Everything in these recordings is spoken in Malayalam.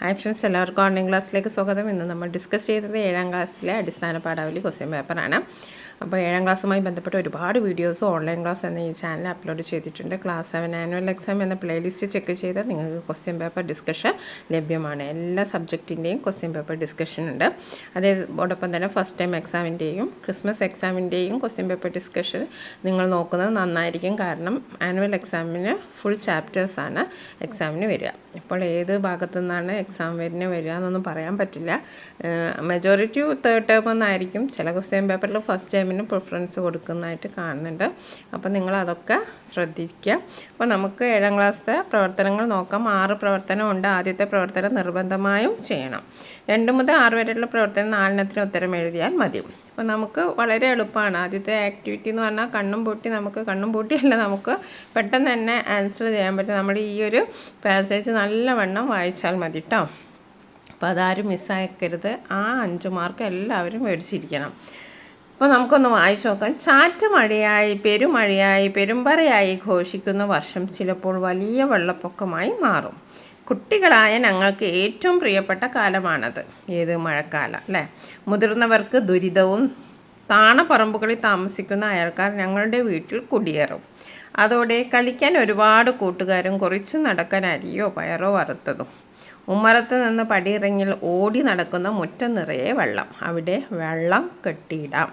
ഹായ് ഫ്രണ്ട്സ്, എല്ലാവർക്കും ഓൺലൈൻ ക്ലാസ്സിലേക്ക് സ്വാഗതം. ഇന്ന് നമ്മൾ ഡിസ്കസ് ചെയ്തത് 7ാം ക്ലാസ്സിലെ അടിസ്ഥാന പാഠാവലി ക്വസ്റ്റ്യൻ പേപ്പറാണ്. അപ്പോൾ 7ാം ക്ലാസ്സുമായി ബന്ധപ്പെട്ട ഒരുപാട് വീഡിയോസ് ഓൺലൈൻ ക്ലാസ് എന്ന ഈ ചാനൽ അപ്ലോഡ് ചെയ്തിട്ടുണ്ട്. ക്ലാസ് 7 ആനുവൽ എക്സാം എന്ന പ്ലേലിസ്റ്റ് ചെക്ക് ചെയ്താൽ നിങ്ങൾക്ക് ക്വസ്റ്റ്യൻ പേപ്പർ ഡിസ്കഷൻ ലഭ്യമാണ്. എല്ലാ സബ്ജക്റ്റിൻ്റെയും ക്വസ്റ്റ്യൻ പേപ്പർ ഡിസ്കഷൻ ഉണ്ട്. അതോടൊപ്പം തന്നെ ഫസ്റ്റ് ടൈം എക്സാമിൻ്റെയും ക്രിസ്മസ് എക്സാമിൻ്റെയും ക്വസ്റ്റ്യൻ പേപ്പർ ഡിസ്കഷൻ നിങ്ങൾ നോക്കുന്നത് നന്നായിരിക്കും. കാരണം ആനുവൽ എക്സാമിന് ഫുൾ ചാപ്റ്റേഴ്സാണ് എക്സാമിന് വരിക. ഇപ്പോൾ ഏത് ഭാഗത്തു നിന്നാണ് എക്സാം വരിക എന്നൊന്നും പറയാൻ പറ്റില്ല. മെജോറിറ്റി തേർഡ് ടേം എന്നായിരിക്കും. ചില ക്വസ്റ്റ്യൻ പേപ്പറിൽ ഫസ്റ്റ് ടൈമിന് പ്രിഫറൻസ് കൊടുക്കുന്നതായിട്ട് കാണുന്നുണ്ട്. അപ്പോൾ നിങ്ങൾ അതൊക്കെ ശ്രദ്ധിക്കുക. അപ്പോൾ നമുക്ക് 7ാം ക്ലാസ്സിലെ പ്രവർത്തനങ്ങൾ നോക്കാം. 6 പ്രവർത്തനമുണ്ട്. ആദ്യത്തെ പ്രവർത്തനം നിർബന്ധമായും ചെയ്യണം. 2 മുതൽ 6 വരെയുള്ള പ്രവർത്തനം 4 ഉത്തരം എഴുതിയാൽ മതി. അപ്പോൾ നമുക്ക് വളരെ എളുപ്പമാണ്. ആദ്യത്തെ ആക്ടിവിറ്റി എന്ന് പറഞ്ഞാൽ കണ്ണും പൂട്ടിയല്ല നമുക്ക് പെട്ടെന്ന് തന്നെ ആൻസർ ചെയ്യാൻ പറ്റും. നമ്മൾ ഈ ഒരു പാസേജ് നല്ലവണ്ണം വായിച്ചാൽ മതി കേട്ടോ. അപ്പോൾ അതാരും മിസ്സാക്കരുത്. ആ 5 മാർക്ക് എല്ലാവരും മേടിച്ചിരിക്കണം. അപ്പോൾ നമുക്കൊന്ന് വായിച്ചു നോക്കാം. ചാറ്റ മഴയായി പെരുമഴയായി പെരുമ്പറയായി ഘോഷിക്കുന്ന വർഷം ചിലപ്പോൾ വലിയ വെള്ളപ്പൊക്കമായി മാറും. കുട്ടികളായ ഞങ്ങൾക്ക് ഏറ്റവും പ്രിയപ്പെട്ട കാലമാണത്. ഏത്? മഴക്കാലം അല്ലേ? മുതിർന്നവർക്ക് ദുരിതവും. താണപ്പറമ്പുകളിൽ താമസിക്കുന്ന അയൽക്കാർ ഞങ്ങളുടെ വീട്ടിൽ കുടിയേറും. അതോടെ കളിക്കാൻ ഒരുപാട് കൂട്ടുകാരും കുറിച്ച് നടക്കാൻ അരിയോ പയറോ വറുത്തതും. ഉമ്മറത്ത് നിന്ന് പടിയിറങ്ങിൽ ഓടി നടക്കുന്ന മുറ്റം നിറയെ വെള്ളം. അവിടെ വെള്ളം കെട്ടിയിടാം.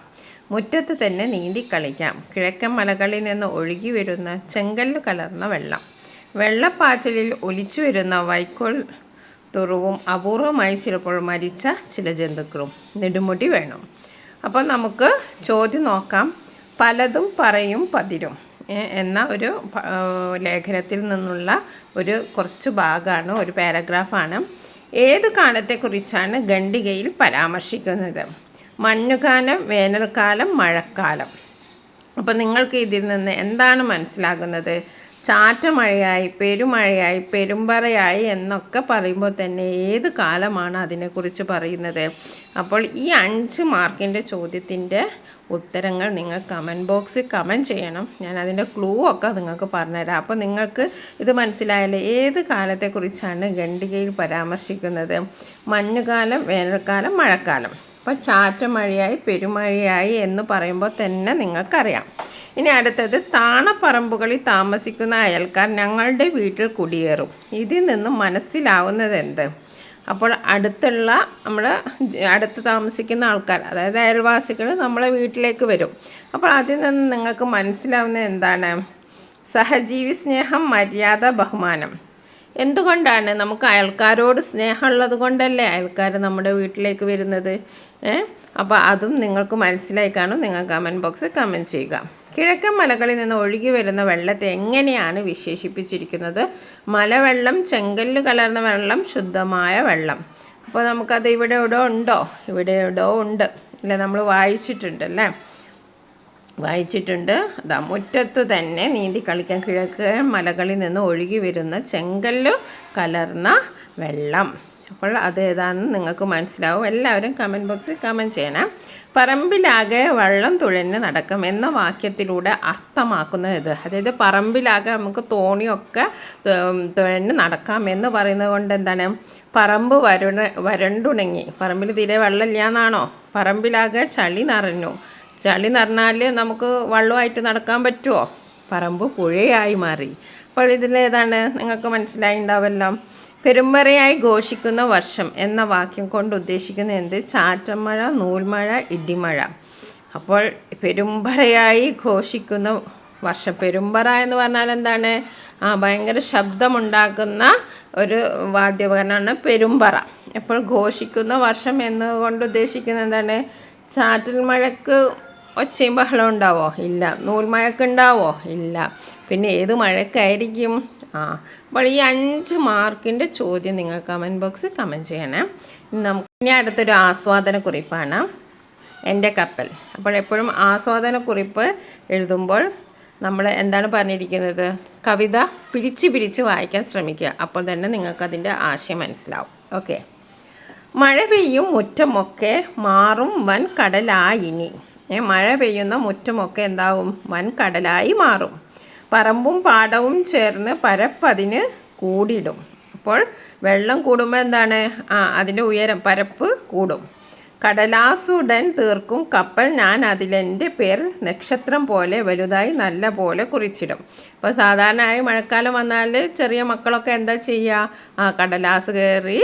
മുറ്റത്ത് തന്നെ നീന്തി കളിക്കാം. കിഴക്കൻ മലകളിൽ നിന്ന് ഒഴുകി വരുന്ന ചെങ്കല്ല് കലർന്ന വെള്ളം. വെള്ളപ്പാച്ചിലിൽ ഒലിച്ചു വരുന്ന വൈക്കോൽ തുറവും അപൂർവമായി ചിലപ്പോൾ മരിച്ച ചില ജന്തുക്കളും. നെടുമുടി വേണം. അപ്പോൾ നമുക്ക് ചോദ്യം നോക്കാം. പലതും പറയും പതിരും എന്ന ഒരു ലേഖനത്തിൽ നിന്നുള്ള കുറച്ച് ഭാഗമാണ്, ഒരു പാരഗ്രാഫാണ്. ഏത് കാലത്തെക്കുറിച്ചാണ് ഖണ്ഡികയിൽ പരാമർശിക്കുന്നത്? മഞ്ഞുകാലം, വേനൽക്കാലം, മഴക്കാലം. അപ്പോൾ നിങ്ങൾക്ക് ഇതിൽ നിന്ന് എന്താണ് മനസ്സിലാകുന്നത്? ചാറ്റമഴയായി പെരുമഴയായി പെരുമ്പറയായി എന്നൊക്കെ പറയുമ്പോൾ തന്നെ ഏത് കാലമാണ് അതിനെക്കുറിച്ച് പറയുന്നത്? അപ്പോൾ ഈ 5 മാർക്കിൻ്റെ ചോദ്യത്തിൻ്റെ ഉത്തരങ്ങൾ നിങ്ങൾ കമൻറ്റ് ബോക്സിൽ കമൻറ്റ് ചെയ്യണം. ഞാൻ അതിൻ്റെ ക്ലൂ ഒക്കെ നിങ്ങൾക്ക് പറഞ്ഞുതരാം. അപ്പോൾ നിങ്ങൾക്ക് ഇത് മനസ്സിലായല്ലോ ഏത് കാലത്തെക്കുറിച്ചാണ് ഖണ്ഡികയിൽ പരാമർശിക്കുന്നത്? മഞ്ഞുകാലം, വേനൽക്കാലം, മഴക്കാലം. അപ്പോൾ ചാറ്റമഴയായി പെരുമഴയായി എന്ന് പറയുമ്പോൾ തന്നെ നിങ്ങൾക്കറിയാം. ഇനി അടുത്തത്, താണപ്പറമ്പുകളിൽ താമസിക്കുന്ന അയൽക്കാർ ഞങ്ങളുടെ വീട്ടിൽ കുടിയേറും. ഇതിൽ നിന്നും മനസ്സിലാവുന്നത് എന്ത്? അപ്പോൾ അടുത്ത് താമസിക്കുന്ന ആൾക്കാർ, അതായത് അയൽവാസികൾ നമ്മളെ വീട്ടിലേക്ക് വരും. അപ്പോൾ അതിൽ നിന്ന് നിങ്ങൾക്ക് മനസ്സിലാവുന്നത് എന്താണ്? സഹജീവി സ്നേഹം, മര്യാദ, ബഹുമാനം. എന്തുകൊണ്ടാണ്? നമുക്ക് അയൽക്കാരോട് സ്നേഹമുള്ളത് കൊണ്ടല്ലേ അയൽക്കാർ നമ്മുടെ വീട്ടിലേക്ക് വരുന്നത്. അപ്പോൾ അതും നിങ്ങൾക്ക് മനസ്സിലായി കാണും. നിങ്ങൾ കമൻറ്റ് ബോക്സിൽ കമൻറ്റ് ചെയ്യുക. കിഴക്കൻ മലകളിൽ നിന്ന് ഒഴുകി വരുന്ന വെള്ളത്തെ എങ്ങനെയാണ് വിശേഷിപ്പിച്ചിരിക്കുന്നത്? മലവെള്ളം, ചെങ്കല്ല് കലർന്ന വെള്ളം, ശുദ്ധമായ വെള്ളം. അപ്പോൾ നമുക്കത് ഇവിടെ എവിടെയോ ഉണ്ടോ? ഇവിടെ എവിടെയോ ഉണ്ട് അല്ലേ? നമ്മൾ വായിച്ചിട്ടുണ്ട്. അതാ, മുറ്റത്ത് തന്നെ നീന്തി കളിക്കാൻ കിഴക്കൻ മലകളിൽ നിന്ന് ഒഴുകി വരുന്ന ചെങ്കല്ല് കലർന്ന വെള്ളം. അപ്പോൾ അത് ഏതാണെന്ന് നിങ്ങൾക്ക് മനസ്സിലാവും. എല്ലാവരും കമൻറ്റ് ബോക്സിൽ കമൻറ്റ് ചെയ്യണം. പറമ്പിലാകെ വെള്ളം തുഴഞ്ഞ് നടക്കും എന്ന വാക്യത്തിലൂടെ അർത്ഥമാക്കുന്നത് ഇത്. അതായത് പറമ്പിലാകെ നമുക്ക് തോണിയൊക്കെ തുഴഞ്ഞ് നടക്കാം എന്ന് പറയുന്നത് കൊണ്ട് എന്താണ്? പറമ്പ് വരണ്ടുണങ്ങി. പറമ്പിൽ തീരെ വെള്ളമില്ല എന്നാണോ? പറമ്പിലാകെ ചളി നിറഞ്ഞാൽ നമുക്ക് വെള്ളമായിട്ട് നടക്കാൻ പറ്റുമോ? പറമ്പ് പുഴയായി മാറി. അപ്പോൾ ഇതിലേതാണ് നിങ്ങൾക്ക് മനസ്സിലായിട്ടുണ്ടാവല്ലോ. പെരുമ്പറയായി ഘോഷിക്കുന്ന വർഷം എന്ന വാക്യം കൊണ്ട് ഉദ്ദേശിക്കുന്നത് എന്ത്? ചാറ്റമഴ, നൂൽമഴ, ഇടിമഴ. അപ്പോൾ പെരുമ്പറയായി ഘോഷിക്കുന്ന വർഷം. പെരുമ്പറ എന്ന് പറഞ്ഞാൽ എന്താണ്? ഭയങ്കര ശബ്ദമുണ്ടാക്കുന്ന ഒരു വാദ്യോപകരണമാണ് പെരുമ്പറ. അപ്പോൾ ഘോഷിക്കുന്ന വർഷം എന്നുകൊണ്ട് ഉദ്ദേശിക്കുന്നത് എന്താണ്? ചാറ്റൽ മഴക്ക് ഒച്ചയും ബഹളം ഉണ്ടാവോ? ഇല്ല. നൂൽമഴക്ക് ഉണ്ടാവോ? ഇല്ല. പിന്നെ ഏത് മഴക്കായിരിക്കും? അപ്പോൾ ഈ 5 മാർക്കിൻ്റെ ചോദ്യം നിങ്ങൾ കമൻറ്റ് ബോക്സിൽ കമൻറ്റ് ചെയ്യണേ. ഇനി അടുത്തൊരു ആസ്വാദനക്കുറിപ്പാണ്, എൻ്റെ കപ്പൽ. അപ്പോൾ എപ്പോഴും ആസ്വാദനക്കുറിപ്പ് എഴുതുമ്പോൾ നമ്മൾ എന്താണ് പറഞ്ഞിരിക്കുന്നത്? കവിത പിരിച്ച് വായിക്കാൻ ശ്രമിക്കുക. അപ്പോൾ തന്നെ നിങ്ങൾക്കതിൻ്റെ ആശയം മനസ്സിലാവും. ഓക്കെ. മഴ പെയ്യും മുറ്റമൊക്കെ മാറും വൻ കടലായിനി. മഴ പെയ്യുന്ന മുറ്റമൊക്കെ എന്താവും? വൻ കടലായി മാറും. പറമ്പും പാടവും ചേർന്ന് പരപ്പതിന് കൂടിടും. അപ്പോൾ അപ്പോൾ വെള്ളം കൂടുമ്പോൾ എന്താണ് അതിൻ്റെ ഉയരം പരപ്പ് കൂടും. കടലാസുടൻ തീർക്കും കപ്പൽ ഞാൻ അതിലെൻ്റെ പേർ നക്ഷത്രം പോലെ വലുതായി നല്ല പോലെ കുറിച്ചിടും. അപ്പോൾ സാധാരണയായി മഴക്കാലം വന്നാൽ ചെറിയ മക്കളൊക്കെ എന്താ ചെയ്യുക? കടലാസ് കയറി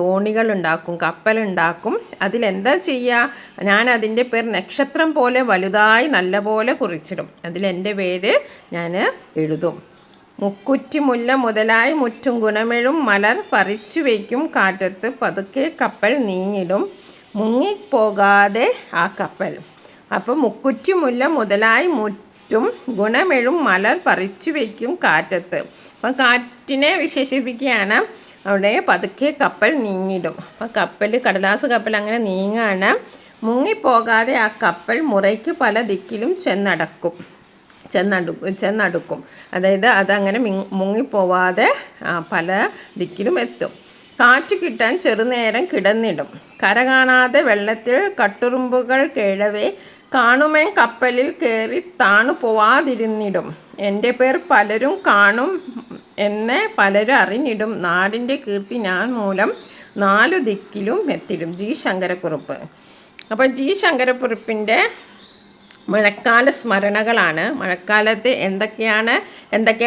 തോണികളുണ്ടാക്കും, കപ്പലുണ്ടാക്കും. അതിലെന്താ ചെയ്യുക? ഞാൻ അതിൻ്റെ പേർ നക്ഷത്രം പോലെ വലുതായി നല്ല പോലെ കുറിച്ചിടും. അതിലെൻ്റെ പേര് ഞാൻ എഴുതും. മുക്കുറ്റി മുല്ല മുതലായി മുറ്റും ഗുണമെഴും മലർ പറിച്ചു വയ്ക്കും കാറ്റത്ത് പതുക്കെ കപ്പൽ നീങ്ങിടും മുങ്ങിപ്പോകാതെ ആ കപ്പൽ. അപ്പോൾ മുക്കുറ്റി മുല്ല മുതലായി മുറ്റും ഗുണമെഴും മലർ പറിച്ചു വയ്ക്കും കാറ്റത്ത്. അപ്പം കാറ്റിനെ വിശേഷിപ്പിക്കുകയാണ് അവിടെ. പതുക്കെ കപ്പൽ നീങ്ങിടും. അപ്പം കടലാസ് കപ്പൽ അങ്ങനെ നീങ്ങാണ്. മുങ്ങിപ്പോകാതെ ആ കപ്പൽ മുറയ്ക്ക് പല ദിക്കിലും ചെന്നടുക്കും. അതായത് അതങ്ങനെ മുങ്ങിപ്പോവാതെ പല ദിക്കിലും എത്തും. കാറ്റ് കിട്ടാൻ ചെറുനേരം കിടന്നിടും. കര കാണാതെ വെള്ളത്തിൽ കട്ടുറുമ്പുകൾ കേഴവേ കാണുമേൻ കപ്പലിൽ കയറി താണു പോവാതിരുന്നിടും. എൻ്റെ പേർ പലരും കാണും എന്നെ പലരും അറിഞ്ഞിടും. നാടിൻ്റെ കീർത്തി ഞാൻ മൂലം 4 ദിക്കിലും എത്തിടും. ജി ശങ്കരക്കുറുപ്പ്. അപ്പോൾ ജി ശങ്കരക്കുറുപ്പിൻ്റെ മഴക്കാല സ്മരണകളാണ്. മഴക്കാലത്ത് എന്തൊക്കെയാണ്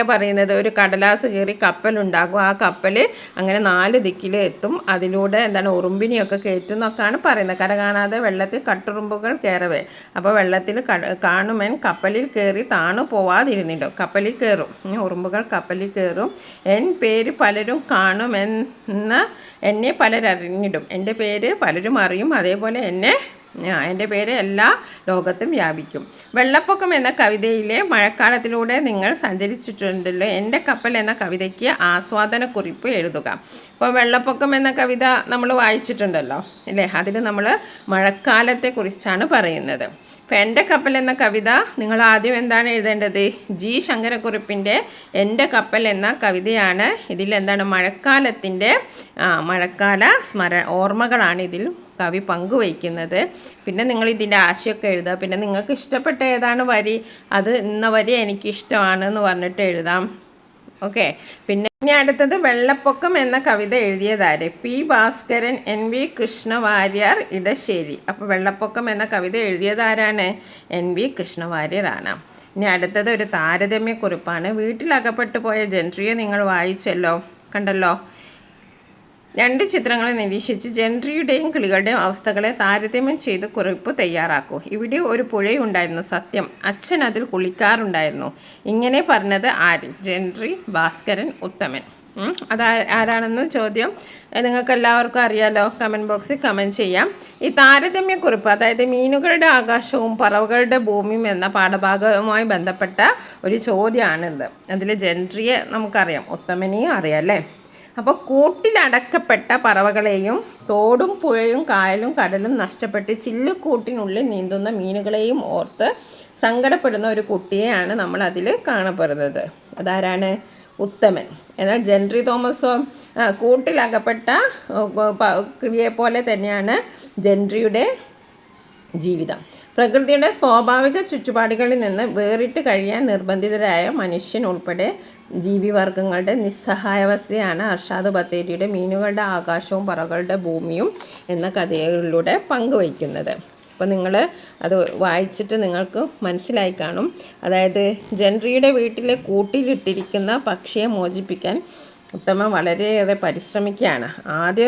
പറയുന്നത്? ഒരു കടലാസ് കയറി കപ്പലുണ്ടാകും. ആ കപ്പൽ അങ്ങനെ 4 ദിക്കിൽ എത്തും. അതിലൂടെ ഉറുമ്പിനെയൊക്കെ കയറ്റും എന്നൊക്കെയാണ് പറയുന്നത്. കര കാണാതെ വെള്ളത്തിൽ കട്ടുറുമ്പുകൾ കയറവേ. അപ്പോൾ വെള്ളത്തിൽ കാണുമെൻ കപ്പലിൽ കയറി താണു പോവാതിരുന്നിടും. കപ്പലിൽ കയറും, ഉറുമ്പുകൾ കപ്പലിൽ കയറും. എൻ പേര് പലരും കാണുമെന്ന് എന്നെ പലരറിഞ്ഞിടും. എൻ്റെ പേര് പലരും അറിയും. അതേപോലെ എൻ്റെ പേര് എല്ലാ ലോകത്തും വ്യാപിക്കും. വെള്ളപ്പൊക്കം എന്ന കവിതയിലെ മഴക്കാലത്തിലൂടെ നിങ്ങൾ സഞ്ചരിച്ചിട്ടുണ്ടല്ലോ. എൻ്റെ കപ്പൽ എന്ന കവിതയ്ക്ക് ആസ്വാദനക്കുറിപ്പ് എഴുതുക. ഇപ്പോൾ വെള്ളപ്പൊക്കം എന്ന കവിത നമ്മൾ വായിച്ചിട്ടുണ്ടല്ലോ അല്ലേ? അതിൽ നമ്മൾ മഴക്കാലത്തെക്കുറിച്ചാണ് പറയുന്നത്. അപ്പോൾ എൻ്റെ കപ്പൽ എന്ന കവിത നിങ്ങൾ ആദ്യം എന്താണ് എഴുതേണ്ടത്? ജി ശങ്കരക്കുറുപ്പിൻ്റെ എൻ്റെ കപ്പൽ എന്ന കവിതയാണ്. ഇതിൽ മഴക്കാലത്തിൻ്റെ മഴക്കാല ഓർമ്മകളാണ് ഇതിൽ കവി പങ്കുവയ്ക്കുന്നത്. പിന്നെ നിങ്ങൾ ഇതിൻ്റെ ആശയമൊക്കെ എഴുതുക. പിന്നെ നിങ്ങൾക്ക് ഇഷ്ടപ്പെട്ട ഏതാണ് വരി, അത് ഇന്ന വരി എനിക്കിഷ്ടമാണെന്ന് പറഞ്ഞിട്ട് എഴുതാം. ഓക്കെ. പിന്നെ ഇനി അടുത്തത് വെള്ളപ്പൊക്കം എന്ന കവിത എഴുതിയതാര്? P Bhaskaran, N V Krishna Warrier, Edasseri. അപ്പോൾ വെള്ളപ്പൊക്കം എന്ന കവിത എഴുതിയതാരാണ്? N V കൃഷ്ണവാര്യരാണ്. ഇനി അടുത്തത് ഒരു താരതമ്യക്കുറിപ്പാണ്. വീട്ടിലകപ്പെട്ടു പോയ ജൻട്രിയെ നിങ്ങൾ വായിച്ചല്ലോ, കണ്ടല്ലോ. 2 ചിത്രങ്ങളെ നിരീക്ഷിച്ച് ജൻട്രിയുടെയും കിളികളുടെയും അവസ്ഥകളെ താരതമ്യം ചെയ്ത് കുറിപ്പ് തയ്യാറാക്കൂ. ഇവിടെ ഒരു പുഴയുണ്ടായിരുന്നു, സത്യം. അച്ഛൻ അതിൽ കുളിക്കാറുണ്ടായിരുന്നു. ഇങ്ങനെ പറഞ്ഞത് ആര്? ജൻട്രി, ഭാസ്കരൻ, ഉത്തമൻ. അത് ആരാണെന്ന് ചോദ്യം നിങ്ങൾക്ക് എല്ലാവർക്കും അറിയാലോ. കമൻറ്റ് ബോക്സിൽ കമൻറ്റ് ചെയ്യാം. ഈ താരതമ്യക്കുറിപ്പ്, അതായത് മീനുകളുടെ ആകാശവും പറവകളുടെ ഭൂമിയും എന്ന പാഠഭാഗവുമായി ബന്ധപ്പെട്ട ഒരു ചോദ്യമാണിത്. അതിൽ ജൻട്രിയെ നമുക്കറിയാം, ഉത്തമനെയും അറിയാം അല്ലേ? അപ്പോൾ കൂട്ടിലടക്കപ്പെട്ട പറവകളെയും തോടും പുഴയും കായലും കടലും നഷ്ടപ്പെട്ട് ചില്ലുകൂട്ടിനുള്ളിൽ നീന്തുന്ന മീനുകളെയും ഓർത്ത് സങ്കടപ്പെടുന്ന ഒരു കുട്ടിയെയാണ് നമ്മൾ അതിൽ കാണപ്പെടുന്നത്. അതാരാണ്? ഉത്തമൻ. എന്നാൽ ജെൻട്രി തോമസോ കൂട്ടിലകപ്പെട്ട കിളിയെ പോലെ തന്നെയാണ് ജെൻട്രിയുടെ ജീവിതം. പ്രകൃതിയുടെ സ്വാഭാവിക ചുറ്റുപാടുകളിൽ നിന്ന് വേറിട്ട് കഴിയാൻ നിർബന്ധിതരായ മനുഷ്യൻ ഉൾപ്പെടെ ജീവിവർഗങ്ങളുടെ നിസ്സഹായാവസ്ഥയാണ് അർഷാദ് ബത്തേരിയുടെ മീനുകളുടെ ആകാശവും പറവകളുടെ ഭൂമിയും എന്ന കഥയിലൂടെ പങ്കുവയ്ക്കുന്നത്. അപ്പോൾ നിങ്ങൾ അത് വായിച്ചിട്ട് നിങ്ങൾക്ക് മനസ്സിലായി കാണും. അതായത് ജൻട്രിയുടെ വീട്ടിലെ കൂട്ടിലിട്ടിരിക്കുന്ന പക്ഷിയെ മോചിപ്പിക്കാൻ ഉത്തമൻ വളരെയേറെ പരിശ്രമിക്കുകയാണ്. ആദ്യ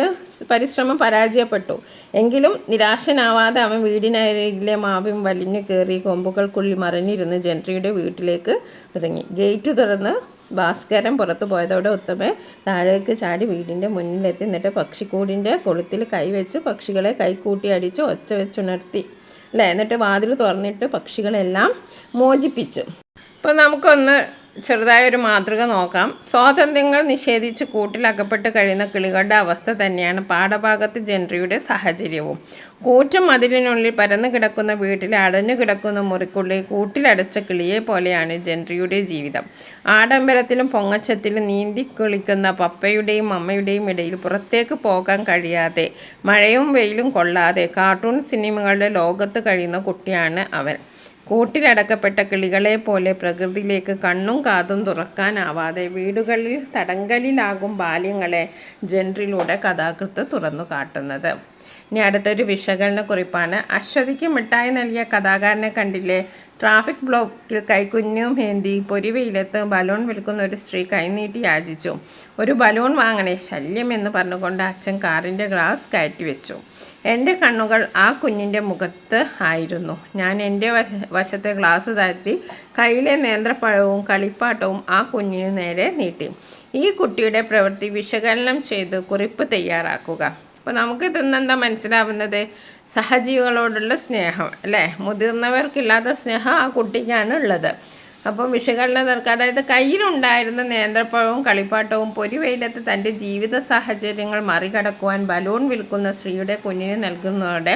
പരിശ്രമം പരാജയപ്പെട്ടു. എങ്കിലും നിരാശനാവാതെ അവൻ വീടിനരികിലെ മാവിൻ വലിഞ്ഞു കയറി കൊമ്പുകൾക്കുള്ളിൽ മറിഞ്ഞിരുന്ന് ജൻട്രിയുടെ വീട്ടിലേക്ക് തുടങ്ങി. ഗേറ്റ് തുറന്ന് ഭാസ്കരൻ പുറത്തു പോയതോടെ ഉത്തമൻ താഴേക്ക് ചാടി വീടിൻ്റെ മുന്നിലെത്തി. എന്നിട്ട് പക്ഷിക്കൂടിൻ്റെ കൊളുത്തിൽ കൈവച്ച് പക്ഷികളെ കൈക്കൂട്ടി അടിച്ച് ഒച്ച വെച്ചുണർത്തി അല്ലേ? എന്നിട്ട് വാതിൽ തുറന്നിട്ട് പക്ഷികളെല്ലാം മോചിപ്പിച്ചു. അപ്പോൾ നമുക്കൊന്ന് ചെറുതായൊരു മാതൃക നോക്കാം. സ്വാതന്ത്ര്യങ്ങൾ നിഷേധിച്ച് കൂട്ടിലകപ്പെട്ട് കഴിയുന്ന കിളികളുടെ അവസ്ഥ തന്നെയാണ് പാഠഭാഗത്ത് ജൻട്രിയുടെ സാഹചര്യവും. കൂറ്റം മതിലിനുള്ളിൽ പരന്നു കിടക്കുന്ന വീട്ടിൽ അടഞ്ഞു കിടക്കുന്ന മുറിക്കുള്ളിൽ കൂട്ടിലടച്ച കിളിയെ പോലെയാണ് ജൻട്രിയുടെ ജീവിതം. ആഡംബരത്തിലും പൊങ്ങച്ചത്തിലും നീന്തി കുളിക്കുന്ന പപ്പയുടെയും അമ്മയുടെയും ഇടയിൽ പുറത്തേക്ക് പോകാൻ കഴിയാതെ മഴയും വെയിലും കൊള്ളാതെ കാർട്ടൂൺ സിനിമകളുടെ ലോകത്ത് കഴിയുന്ന കുട്ടിയാണ് അവൻ. കൂട്ടിലടക്കപ്പെട്ട കിളികളെ പോലെ പ്രകൃതിയിലേക്ക് കണ്ണും കാതും തുറക്കാനാവാതെ വീടുകളിൽ തടങ്കലിലാകും ബാല്യങ്ങളെ ജനറിലൂടെ കഥാകൃത്ത് തുറന്നു കാട്ടുന്നത്. ഇനി അടുത്തൊരു വിശകലന കുറിപ്പാണ്. അശ്വതിക്ക് മിഠായി നൽകിയ കഥാകാരനെ കണ്ടില്ലേ? ട്രാഫിക് ബ്ലോക്കിൽ കൈക്കുഞ്ഞും ഏന്തി പൊരിവെയിലത്ത് ബലൂൺ വിൽക്കുന്ന ഒരു സ്ത്രീ കൈനീട്ടി യാചിച്ചു. ഒരു ബലൂൺ വാങ്ങണേ, ശല്യം എന്ന് പറഞ്ഞുകൊണ്ട് അച്ഛൻ കാറിൻ്റെ ഗ്ലാസ് കയറ്റി വെച്ചു. എൻ്റെ കണ്ണുകൾ ആ കുഞ്ഞിൻ്റെ മുഖത്ത് ആയിരുന്നു. ഞാൻ എൻ്റെ വശത്തെ ഗ്ലാസ് താഴ്ത്തി കയ്യിലെ നേന്ത്രപ്പഴവും കളിപ്പാട്ടവും ആ കുഞ്ഞിന് നേരെ നീട്ടി. ഈ കുട്ടിയുടെ പ്രവൃത്തി വിശകലനം ചെയ്ത് കുറിപ്പ് തയ്യാറാക്കുക. അപ്പോൾ നമുക്ക് ഇതിന്നെന്താ മനസ്സിലാവുന്നത്? സഹജീവികളോടുള്ള സ്നേഹം അല്ലേ? മുതിർന്നവർക്കില്ലാത്ത സ്നേഹം ആ കുട്ടിക്കാണ് ഉള്ളത്. അപ്പം വിശകലനം തീർക്കുക. അതായത് കയ്യിലുണ്ടായിരുന്ന നേന്ത്രപ്പഴവും കളിപ്പാട്ടവും പൊരിവെയിലത്ത് തൻ്റെ ജീവിത സാഹചര്യങ്ങൾ മറികടക്കുവാൻ ബലൂൺ വിൽക്കുന്ന സ്ത്രീയുടെ കുഞ്ഞിന് നൽകുന്നതോടെ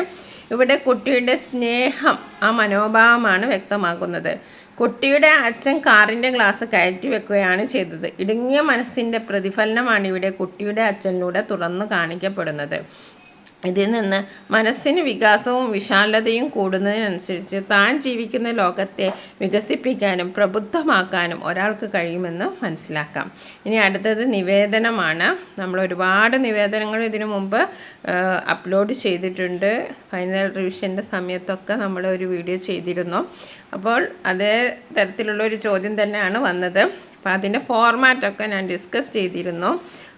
ഇവിടെ കുട്ടിയുടെ സ്നേഹം, ആ മനോഭാവമാണ് വ്യക്തമാക്കുന്നത്. കുട്ടിയുടെ അച്ഛൻ കാറിൻ്റെ ഗ്ലാസ് കയറ്റി വെക്കുകയാണ് ചെയ്തത്. ഇടുങ്ങിയ മനസ്സിൻ്റെ പ്രതിഫലനമാണ് ഇവിടെ കുട്ടിയുടെ അച്ഛനിലൂടെ തുറന്നു കാണിക്കപ്പെടുന്നത്. ഇതിൽ നിന്ന് മനസ്സിന് വികാസവും വിശാലതയും കൂടുന്നതിനനുസരിച്ച് താൻ ജീവിക്കുന്ന ലോകത്തെ വികസിപ്പിക്കാനും പ്രബുദ്ധമാക്കാനും ഒരാൾക്ക് കഴിയുമെന്ന് മനസ്സിലാക്കാം. ഇനി അടുത്തത് നിവേദനമാണ്. നമ്മൾ ഒരുപാട് നിവേദനങ്ങൾ ഇതിനു മുമ്പ് അപ്ലോഡ് ചെയ്തിട്ടുണ്ട്. ഫൈനൽ റിവിഷൻ്റെ സമയത്തൊക്കെ നമ്മൾ ഒരു വീഡിയോ ചെയ്തിരുന്നു. അപ്പോൾ അതേ തരത്തിലുള്ള ഒരു ചോദ്യം തന്നെയാണ് വന്നത്. അപ്പോൾ അതിൻ്റെ ഫോർമാറ്റൊക്കെ ഞാൻ ഡിസ്കസ് ചെയ്തിരുന്നു.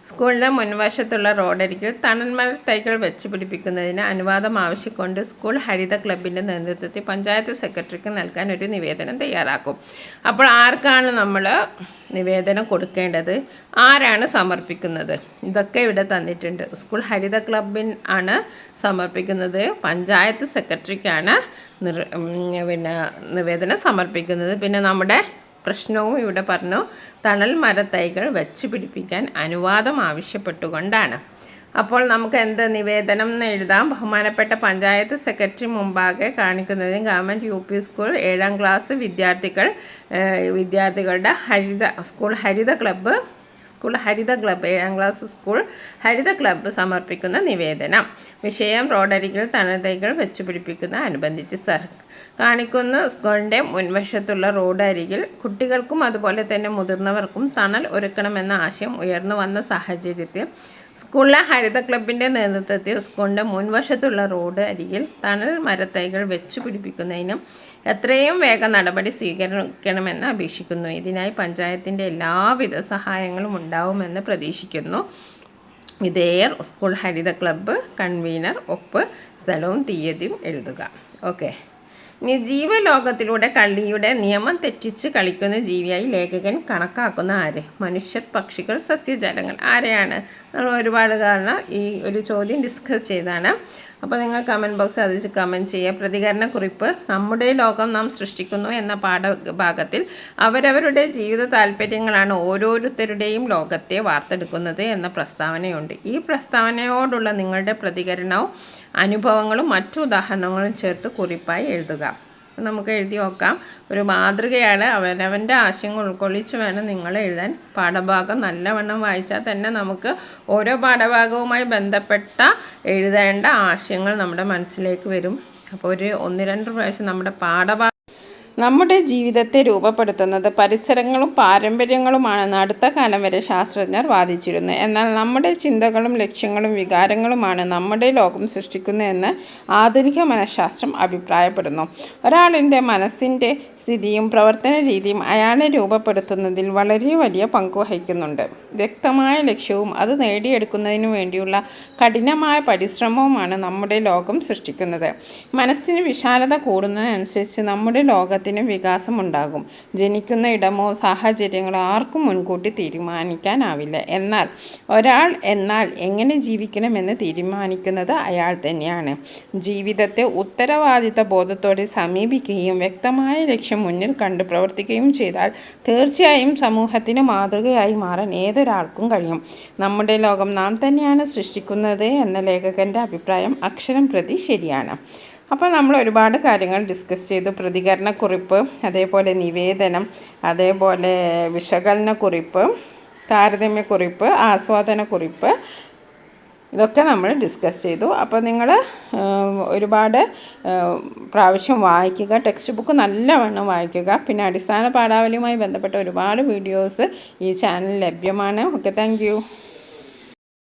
സ്കൂളിൻ്റെ മുൻവശത്തുള്ള റോഡരികിൽ തണൽമര തൈകൾ വെച്ച് പിടിപ്പിക്കുന്നതിന് അനുവാദം ആവശ്യക്കൊണ്ട് സ്കൂൾ ഹരിത ക്ലബിൻ്റെ നേതൃത്വത്തിൽ പഞ്ചായത്ത് സെക്രട്ടറിക്ക് നൽകാൻ ഒരു നിവേദനം തയ്യാറാക്കും. അപ്പോൾ ആർക്കാണ് നമ്മൾ നിവേദനം കൊടുക്കേണ്ടത്? ആരാണ് സമർപ്പിക്കുന്നത്? ഇതൊക്കെ ഇവിടെ തന്നിട്ടുണ്ട്. സ്കൂൾ ഹരിത ക്ലബിൻ ആണ് സമർപ്പിക്കുന്നത്. പഞ്ചായത്ത് സെക്രട്ടറിക്കാണ് നിവേദനം സമർപ്പിക്കുന്നത്. പിന്നെ നമ്മുടെ പ്രശ്നവും ഇവിടെ പറഞ്ഞു. തണൽ മരത്തൈകൾ വെച്ച് പിടിപ്പിക്കാൻ അനുവാദം ആവശ്യപ്പെട്ടുകൊണ്ടാണ്. അപ്പോൾ നമുക്ക് എന്ത് നിവേദനം എന്ന് എഴുതാം? ബഹുമാനപ്പെട്ട പഞ്ചായത്ത് സെക്രട്ടറി മുമ്പാകെ കാണിക്കുന്നതിന് ഗവൺമെൻറ് UP സ്കൂൾ 7ാം ക്ലാസ് വിദ്യാർത്ഥികളുടെ സ്കൂൾ ഹരിത ക്ലബ്ബ് 7ാം ക്ലാസ് സ്കൂൾ ഹരിത ക്ലബ്ബ് സമർപ്പിക്കുന്ന നിവേദനം. വിഷയം റോഡരികിൽ തണൽ തൈകൾ വെച്ച് പിടിപ്പിക്കുന്ന അനുബന്ധിച്ച് കാണിക്കുന്ന സ്കൂളിൻ്റെ മുൻവശത്തുള്ള റോഡ് അരികിൽ കുട്ടികൾക്കും അതുപോലെ തന്നെ മുതിർന്നവർക്കും തണൽ ഒരുക്കണമെന്ന ആശയം ഉയർന്നു വന്ന സാഹചര്യത്തിൽ സ്കൂളിലെ ഹരിത ക്ലബിൻ്റെ നേതൃത്വത്തിൽ സ്കൂളിൻ്റെ മുൻവശത്തുള്ള റോഡ് അരികിൽ തണൽ മരത്തൈകൾ വെച്ച് പിടിപ്പിക്കുന്നതിനും എത്രയും വേഗം നടപടി സ്വീകരിക്കണമെന്ന് അപേക്ഷിക്കുന്നു. ഇതിനായി പഞ്ചായത്തിൻ്റെ എല്ലാവിധ സഹായങ്ങളും ഉണ്ടാവുമെന്ന് പ്രതീക്ഷിക്കുന്നു. വിധേയർ സ്കൂൾ ഹരിത ക്ലബ്ബ് കൺവീനർ. ഒപ്പ്, സ്ഥലവും തീയതിയും എഴുതുക. ഓക്കെ. ഇനി ജീവലോകത്തിലൂടെ കള്ളിയുടെ നിയമം തെറ്റിച്ച് കളിക്കുന്ന ജീവിയായി ലേഖകൻ കണക്കാക്കുന്ന ആര്? മനുഷ്യർ, പക്ഷികൾ, സസ്യജാലങ്ങൾ. ആരെയാണ്? നമ്മൾ ഒരുപാട് കാരണം ഈ ഒരു ചോദ്യം ഡിസ്കസ് ചെയ്താണ്. അപ്പോൾ നിങ്ങൾ കമൻറ്റ് ബോക്സ് അതിൽ കമൻറ്റ് ചെയ്യുക. പ്രതികരണക്കുറിപ്പ്. നമ്മുടെ ലോകം നാം സൃഷ്ടിക്കുന്നു എന്ന പാഠഭാഗത്തിൽ അവരവരുടെ ജീവിത താല്പര്യങ്ങളാണ് ഓരോരുത്തരുടെയും ലോകത്തെ വാർത്തെടുക്കുന്നത് എന്ന പ്രസ്താവനയുണ്ട്. ഈ പ്രസ്താവനയോടുള്ള നിങ്ങളുടെ പ്രതികരണവും അനുഭവങ്ങളും മറ്റു ഉദാഹരണങ്ങളും ചേർത്ത് കുറിപ്പായി എഴുതുക. നമുക്ക് എഴുതി നോക്കാം. ഒരു മാതൃകയാണ്. അവനവൻ്റെ ആശയങ്ങൾ ഉൾക്കൊള്ളിച്ച് വേണം നിങ്ങൾ എഴുതാൻ. പാഠഭാഗം നല്ലവണ്ണം വായിച്ചാൽ തന്നെ നമുക്ക് ഓരോ പാഠഭാഗവുമായി ബന്ധപ്പെട്ട എഴുതേണ്ട ആശയങ്ങൾ നമ്മുടെ മനസ്സിലേക്ക് വരും. അപ്പോൾ ഒരു 1-2 പ്രാവശ്യം നമ്മുടെ ജീവിതത്തെ രൂപപ്പെടുത്തുന്നത് പരിസരങ്ങളും പാരമ്പര്യങ്ങളുമാണെന്ന് അടുത്ത കാലം വരെ ശാസ്ത്രജ്ഞർ വാദിച്ചിരുന്നു. എന്നാൽ നമ്മുടെ ചിന്തകളും ലക്ഷ്യങ്ങളും വികാരങ്ങളുമാണ് നമ്മുടെ ലോകം സൃഷ്ടിക്കുന്നതെന്ന് ആധുനിക മനഃശാസ്ത്രം അഭിപ്രായപ്പെടുന്നു. ഒരാളിൻ്റെ മനസ്സിൻ്റെ സ്ഥിതിയും പ്രവർത്തന രീതിയും അയാളെ രൂപപ്പെടുത്തുന്നതിൽ വളരെ വലിയ പങ്ക് വഹിക്കുന്നുണ്ട്. വ്യക്തമായ ലക്ഷ്യവും അത് നേടിയെടുക്കുന്നതിനു വേണ്ടിയുള്ള കഠിനമായ പരിശ്രമവുമാണ് നമ്മുടെ ലോകം സൃഷ്ടിക്കുന്നത്. മനസ്സിന് വിശാലത കൂടുന്നതിനനുസരിച്ച് നമ്മുടെ ലോകത്തിന് വികാസമുണ്ടാകും. ജനിക്കുന്ന ഇടമോ സാഹചര്യങ്ങളോ ആർക്കും മുൻകൂട്ടി തീരുമാനിക്കാനാവില്ല. എന്നാൽ എങ്ങനെ ജീവിക്കണമെന്ന് തീരുമാനിക്കുന്നത് അയാൾ തന്നെയാണ്. ജീവിതത്തെ ഉത്തരവാദിത്ത ബോധത്തോടെ സമീപിക്കുകയും വ്യക്തമായ ലക്ഷ്യം മുന്നിൽ കണ്ട് പ്രവർത്തിക്കുകയും ചെയ്താൽ തീർച്ചയായും സമൂഹത്തിന് മാതൃകയായി മാറാൻ ഏതൊരാൾക്കും കഴിയും. നമ്മുടെ ലോകം നാം തന്നെയാണ് സൃഷ്ടിക്കുന്നത് എന്ന ലേഖകൻ്റെ അഭിപ്രായം അക്ഷരം പ്രതി ശരിയാണ്. അപ്പോൾ നമ്മൾ ഒരുപാട് കാര്യങ്ങൾ ഡിസ്കസ് ചെയ്തു. പ്രതികരണക്കുറിപ്പ്, അതേപോലെ നിവേദനം, അതേപോലെ വിശകലനക്കുറിപ്പ്, താരതമ്യക്കുറിപ്പ്, ആസ്വാദനക്കുറിപ്പ്, ഇതൊക്കെ നമ്മൾ ഡിസ്കസ് ചെയ്തു. അപ്പോൾ നിങ്ങൾ ഒരുപാട് പ്രാവശ്യം വായിക്കുക, ടെക്സ്റ്റ് ബുക്ക് നല്ലവണ്ണം വായിക്കുക. പിന്നെ അടിസ്ഥാന പാഠാവലിയുമായി ബന്ധപ്പെട്ട ഒരുപാട് വീഡിയോസ് ഈ ചാനലിൽ ലഭ്യമാണ്. Okay, thank you.